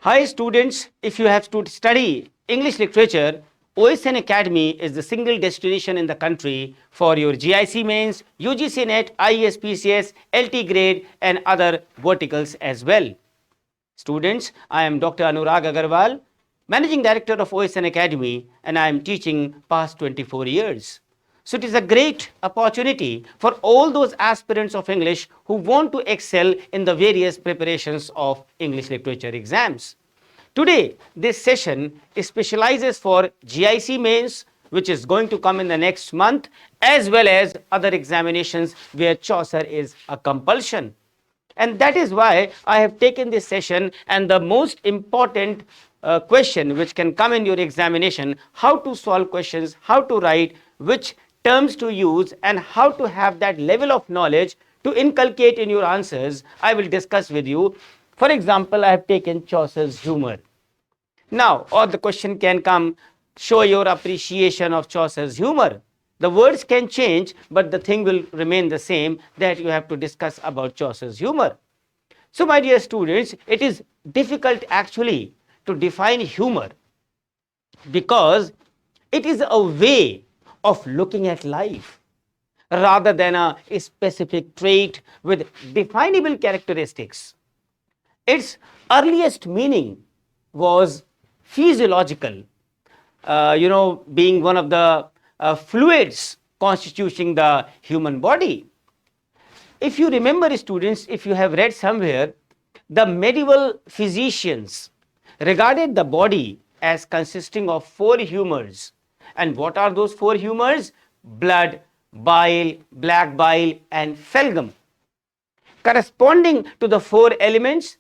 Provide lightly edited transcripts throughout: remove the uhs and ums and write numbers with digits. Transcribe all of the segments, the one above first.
Hi students, if you have to study English literature, OSN Academy is the single destination in the country for your GIC mains, UGC NET, IES, PCS, LT grade and other verticals as well. Students, I am Dr Anurag Agarwal, Managing Director of OSN Academy, and I am teaching past 24 years. So it is a great opportunity for all those aspirants of English who want to excel in the various preparations of English literature exams. Today, this session specializes for GIC mains, which is going to come in the next month, as well as other examinations where Chaucer is a compulsion. And that is why I have taken this session, and the most important question which can come in your examination, how to solve questions, how to write, which terms to use, and how to have that level of knowledge to inculcate in your answers, I will discuss with you. For example, I have taken Chaucer's Humour. Now, or the question can come, show your appreciation of Chaucer's Humour. The words can change, but the thing will remain the same, that you have to discuss about Chaucer's Humour. So, my dear students, it is difficult actually to define humour, because it is a way of looking at life rather than a specific trait with definable characteristics. Its earliest meaning was physiological, being one of the fluids constituting the human body. If you remember, students, if you have read somewhere, the medieval physicians regarded the body as consisting of 4 humours. And what are those 4 humours? Blood, bile, black bile and phlegm, corresponding to the 4 elements.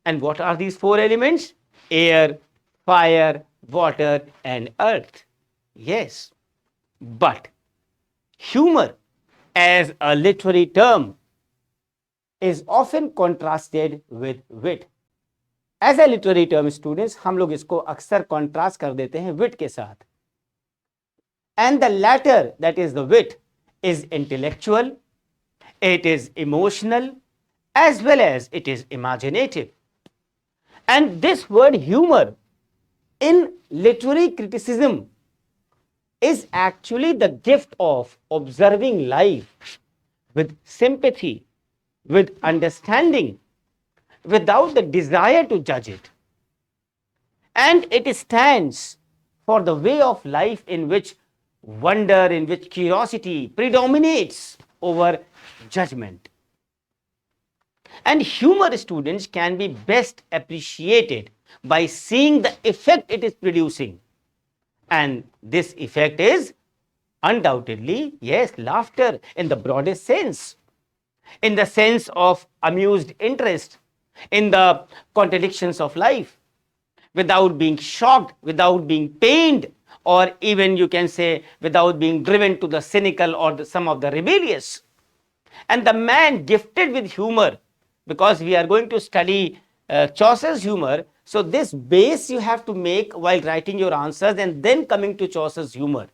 And what are these 4 elements? Air, fire, water and earth. Yes, but humour as a literary term is often contrasted with wit. As a literary term, students, हम लोग इसको अक्सर contrast कर देते हैं wit के साथ. And the latter, that is the wit, is intellectual, it is emotional, as well as it is imaginative. And this word humour in literary criticism is actually the gift of observing life with sympathy, with understanding, without the desire to judge it. And it stands for the way of life in which wonder, in which curiosity predominates over judgment. And humour, students, can be best appreciated by seeing the effect it is producing. And this effect is undoubtedly, yes, laughter in the broadest sense, in the sense of amused interest in the contradictions of life, without being shocked, without being pained, or even you can say without being driven to the cynical or some of the rebellious. And the man gifted with humour, because we are going to study Chaucer's Humour, so this base you have to make while writing your answers and then coming to Chaucer's Humour.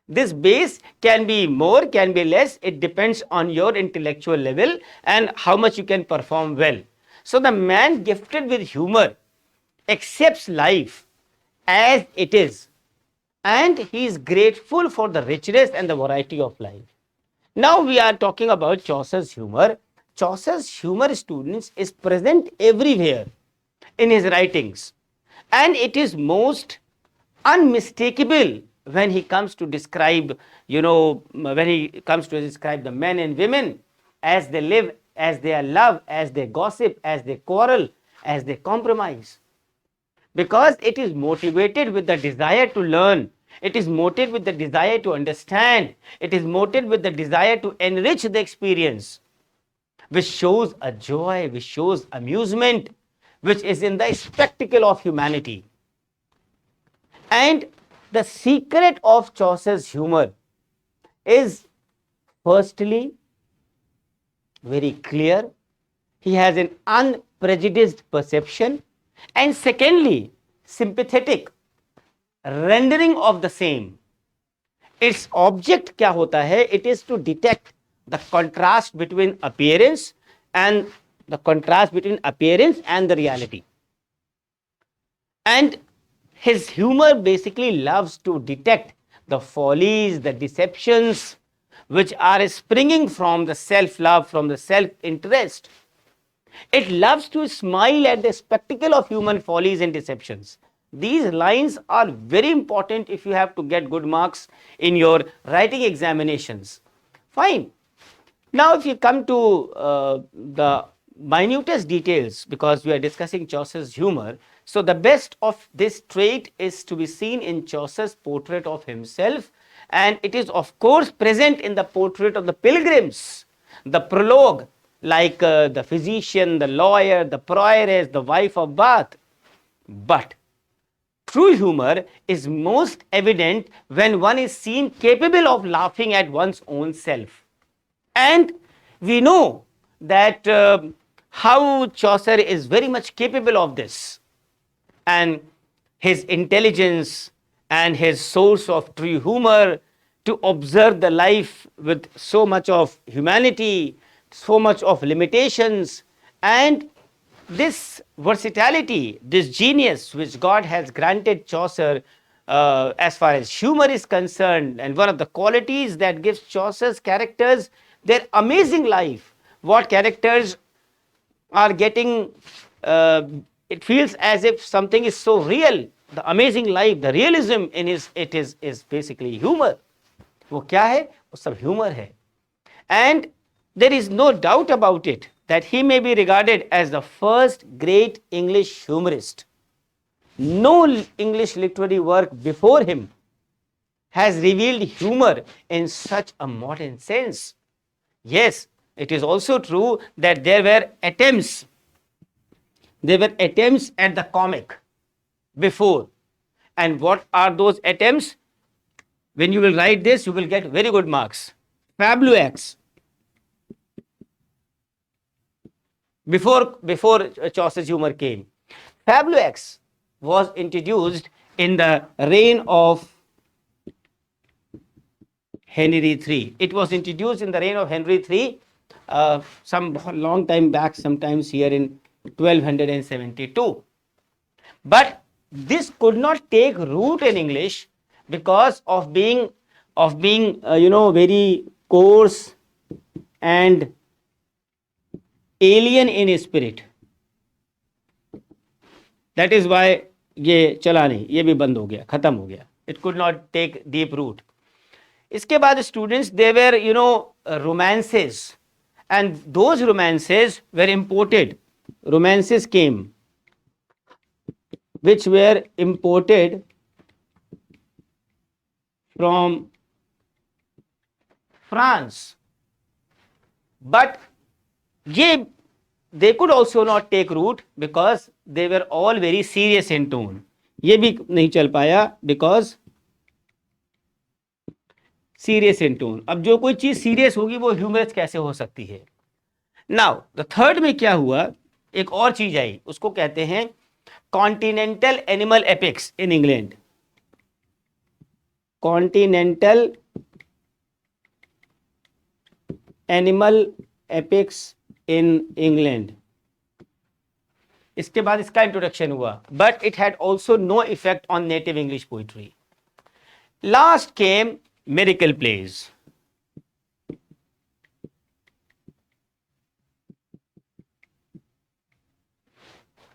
This base can be more, can be less, it depends on your intellectual level and how much you can perform well. So the man gifted with humour accepts life as it is, and he is grateful for the richness and the variety of life. Now we are talking about Chaucer's Humour. Chaucer's humour, students, is present everywhere in his writings, and it is most unmistakable when he comes to describe, the men and women as they live, as they love, as they gossip, as they quarrel, as they compromise. Because it is motivated with the desire to learn, it is motivated with the desire to understand, it is motivated with the desire to enrich the experience, which shows a joy, which shows amusement, which is in the spectacle of humanity. And the secret of Chaucer's humour is firstly very clear. He has an unprejudiced perception, and secondly, sympathetic rendering of the same. Its object क्या होता है? It is to detect the contrast between appearance and the reality. And his humor basically loves to detect the follies, the deceptions which are springing from the self-love, from the self-interest. It loves to smile at the spectacle of human follies and deceptions. These lines are very important if you have to get good marks in your writing examinations. Fine. Now, if you come to the minutest details, because we are discussing Chaucer's humor, so the best of this trait is to be seen in Chaucer's portrait of himself, and it is of course present in the portrait of the pilgrims, the prologue, like the physician, the lawyer, the prioress, the wife of Bath. But true humor is most evident when one is seen capable of laughing at one's own self. And we know that how Chaucer is very much capable of this, and his intelligence and his source of true humor to observe the life with so much of humanity, so much of limitations, and this versatility, this genius which God has granted Chaucer as far as humor is concerned, and one of the qualities that gives Chaucer's characters their amazing life. What characters are getting, it feels as if something is so real. The amazing life, the realism in it is basically humor. वो क्या है? वो सब humor है. And there is no doubt about it that he may be regarded as the first great English humorist. No English literary work before him has revealed humor in such a modern sense. Yes, it is also true that there were attempts at the comic before. And what are those attempts? When you will write this, you will get very good marks. Fabulous. Before Chaucer's humor came, Fabulous was introduced in the reign of Henry III. It was introduced in the reign of Henry III, some long time back, sometimes here in 1272. But this could not take root in English because of being very coarse and alien in spirit. That is why ये चला नहीं, ये भी बंद हो गया, खत्म हो गया. It could not take deep root. इसके बाद students, they were romances, and those romances were imported. Romances came which were imported from France, but they could also not take root because they were all very serious in tone. ये भी नहीं चल पाया because serious in tone. अब जो कोई चीज serious होगी वो ह्यूमरस कैसे हो सकती है? नाउ द थर्ड में क्या हुआ, एक और चीज आई, उसको कहते हैं continental animal epics in England. Continental animal epics in England. इसके बाद इसका इंट्रोडक्शन हुआ, but it had also no effect on native English poetry. Last came miracle plays.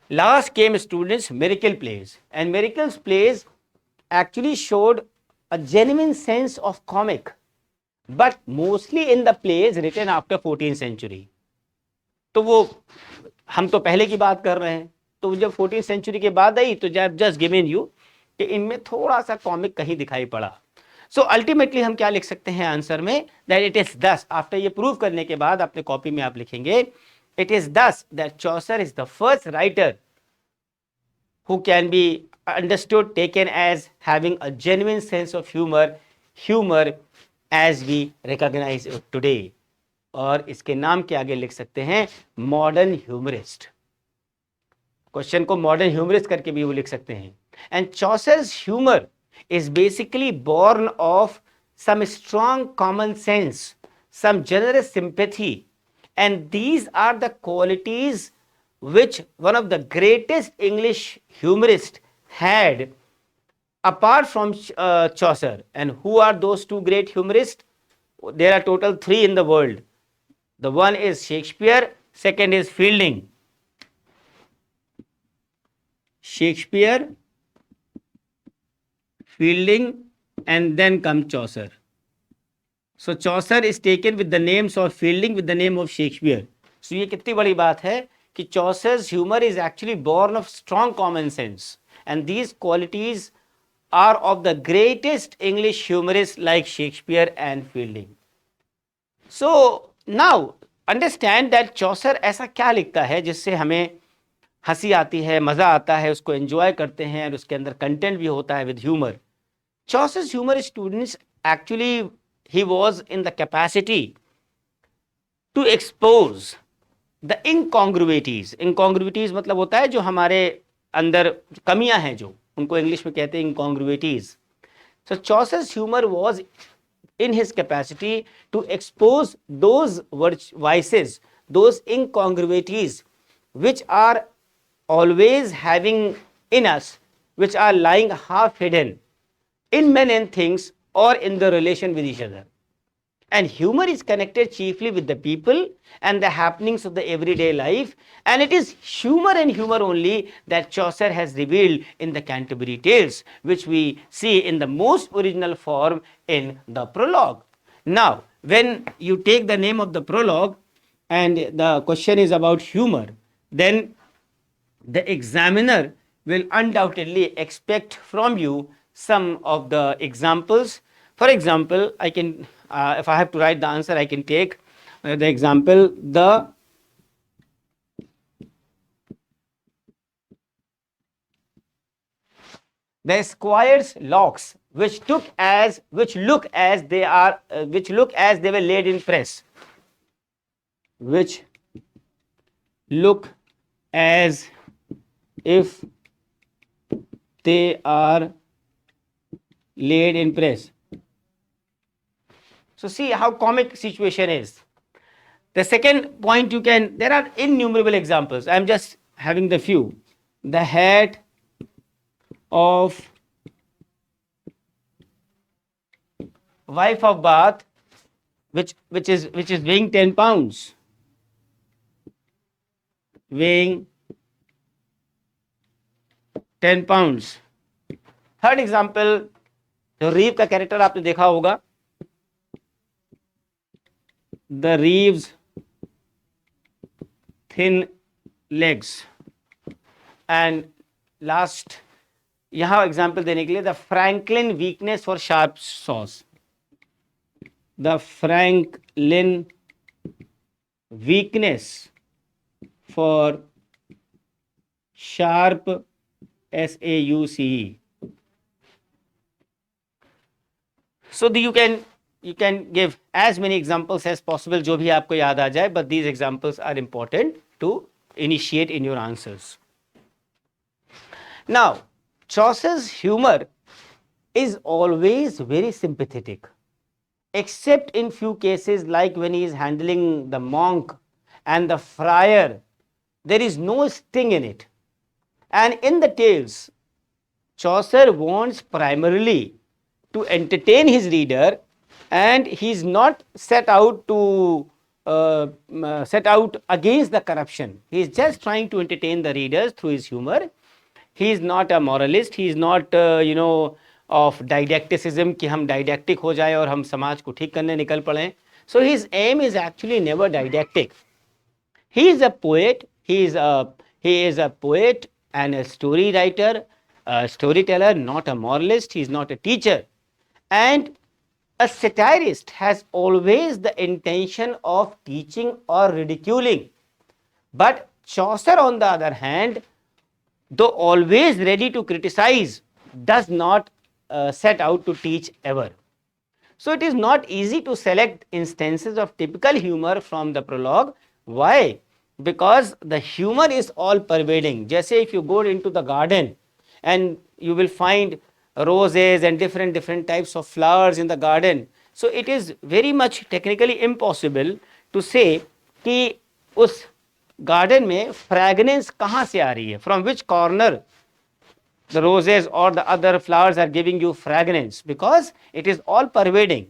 Last came students miracle plays, and miracles plays actually showed a genuine sense of comic, but mostly in the plays written after 14th century. तो वो हम तो पहले की बात कर रहे हैं, तो जब 14th century के बाद आई तो just given you कि इनमें थोड़ा सा कॉमिक कहीं दिखाई पड़ा. सो अल्टीमेटली हम क्या लिख सकते हैं आंसर में, that it is thus. After ये प्रूव करने के बाद अपने कॉपी में आप लिखेंगे, it is thus that Chaucer is the first writer who can be understood, taken as having a genuine sense of humour as we recognise today. और इसके नाम के आगे लिख सकते हैं मॉडर्न ह्यूमरिस्ट. क्वेश्चन को मॉडर्न ह्यूमरिस्ट करके भी वो लिख सकते हैं. And Chaucer's humour is basically born of some strong common sense, some generous sympathy, and these are the qualities which one of the greatest English humorists had apart from Chaucer. And who are those two great humorists? There are total three in the world. The one is Shakespeare, second is Fielding. Shakespeare, Fielding, and then comes Chaucer. So Chaucer is taken with the names of Fielding with the name of Shakespeare. So ये कितनी बड़ी बात है कि Chaucer's humor is actually born of strong common sense, and these qualities are of the greatest English humorists like Shakespeare and Fielding. So now understand that Chaucer ऐसा क्या लिखता है जिससे हमें हंसी आती है, मज़ा आता है, उसको एंजॉय करते हैं और उसके अंदर कंटेंट भी होता है with humour. Chaucer's humor students actually he was in the capacity to expose the incongruities. Incongruities मतलब होता है जो हमारे अंदर कमियां हैं, जो उनको इंग्लिश में कहते हैं incongruities. So Chaucer's humor was in his capacity to expose those vices, those incongruities which are always having in us, which are lying half hidden in men and things or in the relation with each other. And humor is connected chiefly with the people and the happenings of the everyday life, and it is humor and humor only that Chaucer has revealed in the Canterbury Tales, which we see in the most original form in the prologue. Now, when you take the name of the prologue and the question is about humor, then the examiner will undoubtedly expect from you some of the examples. For example, I can, if I have to write the answer, I can take the example, the squire's locks, which look as they were laid in press, which look as if they are laid in press. So see how comic situation is. The second point, there are innumerable examples. I am just having the few. The hat of wife of Bath, which is weighing 10 pounds. Weighing 10 pounds. Third example, जो रीव का character आपने देखा होगा, the Reeves thin legs. And last, यहाँ example देने के लिए, the Franklin weakness for sharp saws. The Franklin weakness for sharp SAUCE. So you can give as many examples as possible जो भी आपको याद आ जाए, but these examples are important to initiate in your answers. Now, Chaucer's humor is always very sympathetic, except in few cases like when he is handling the monk and the friar. There is no sting in it. And in the tales, Chaucer wants primarily to entertain his reader, and he is not set out against the corruption. He is just trying to entertain the readers through his humor. He is not a moralist. He is not of didacticism कि हम didactic हो जाए और हम समाज को ठीक करने निकल पड़ें. So his aim is actually never didactic. He is a poet. He is a poet and a story writer, a storyteller, not a moralist. He is not a teacher. And a satirist has always the intention of teaching or ridiculing. But Chaucer, on the other hand, though always ready to criticize, does not set out to teach ever. So it is not easy to select instances of typical humor from the prologue. Why? Because the humor is all pervading. जैसे if you go into the garden and you will find roses and different types of flowers in the garden. So it is very much technically impossible to say कि उस garden में fragrance कहाँ से आ रही है, from which corner the roses or the other flowers are giving you fragrance, because it is all pervading.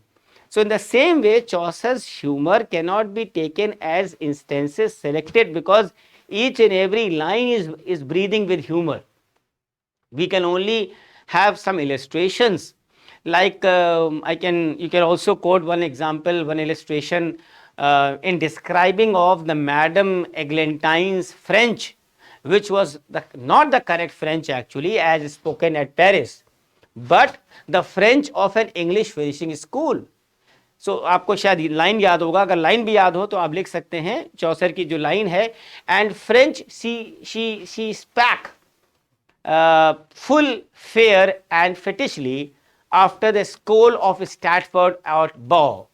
So in the same way, Chaucer's humor cannot be taken as instances selected, because each and every line is breathing with humor. We can only have some illustrations, like you can also quote one example, one illustration in describing of the Madame Eglantine's French, which was not the correct French actually as spoken at Paris, but the French of an English finishing school. So आपको शायद line याद होगा, अगर line भी याद हो तो आप लिख सकते हैं चौसर की जो लाइन है, and French she spak full fair and fetishly after the school of Stratford at Bow,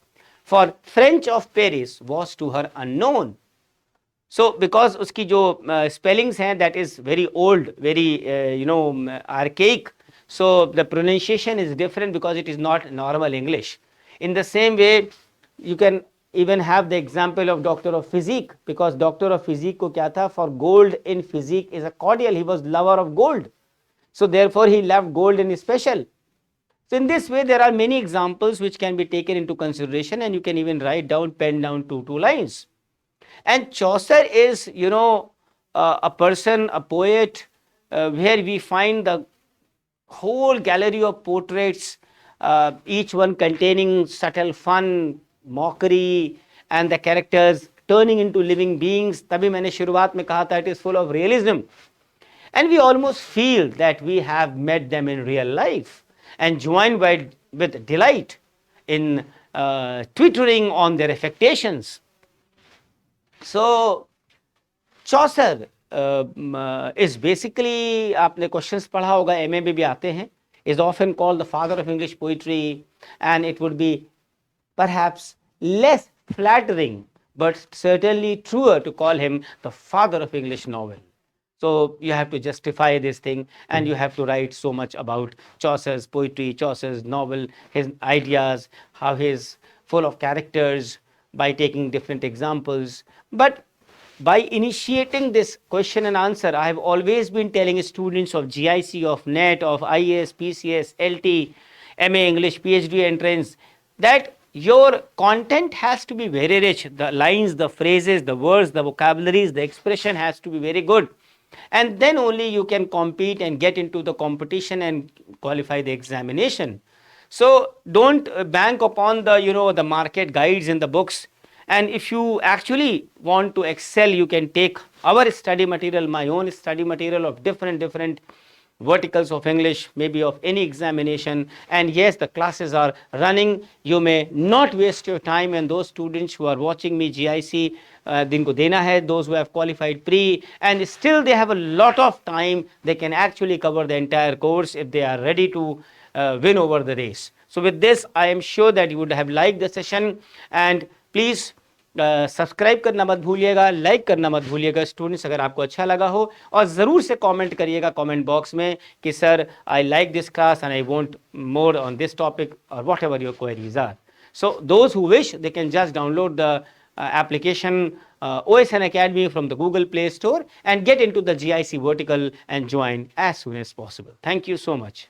for French of Paris was to her unknown. So because उसकी जो spellings हैं, that is very old, very archaic, so the pronunciation is different because it is not normal English. In the same way, you can even have the example of Doctor of Physique, because Doctor of Physique को क्या था, for gold in physique is a cordial, he was lover of gold, so therefore he loved gold in special. So in this way, there are many examples which can be taken into consideration, and you can even write down, pen down two lines. And Chaucer is, a person, a poet, where we find the whole gallery of portraits, each one containing subtle fun, mockery, and the characters turning into living beings. तभी मैंने शुरुआत में कहा था, it is full of realism, and we almost feel that we have met them in real life and joined with delight in twittering on their affectations. So Chaucer is basically, आपने questions पढ़ा होगा, MA में भी आते हैं, is often called the father of English poetry, and it would be perhaps less flattering but certainly truer to call him the father of English novel. So you have to justify this thing, and you have to write so much about Chaucer's poetry, Chaucer's novel, his ideas, how he is full of characters, by taking different examples. But by initiating this question and answer, I have always been telling students of GIC, of NET, of IAS, PCS, LT, MA English, PhD entrance, that your content has to be very rich. The lines, the phrases, the words, the vocabularies, the expression has to be very good. And then only you can compete and get into the competition and qualify the examination. So don't bank upon the the market guides in the books. And if you actually want to excel, you can take our study material, my own study material of different verticals of English, maybe of any examination. And yes, the classes are running. You may not waste your time, and those students who are watching me GIC, जिनको देना है, those who have qualified pre, and still they have a lot of time, they can actually cover the entire course if they are ready to win over the race. So with this, I am sure that you would have liked the session, and please subscribe करना मत भूलिएगा, like करना मत भूलिएगा students, अगर आपको अच्छा लगा हो, और ज़रूर से कमेंट करिएगा कमेंट बॉक्स में कि sir I like this class and I want more on this topic, और whatever your queries are. So those who wish, they can just download the application OSN Academy from the Google Play Store and get into the GIC vertical and join as soon as possible. Thank you so much.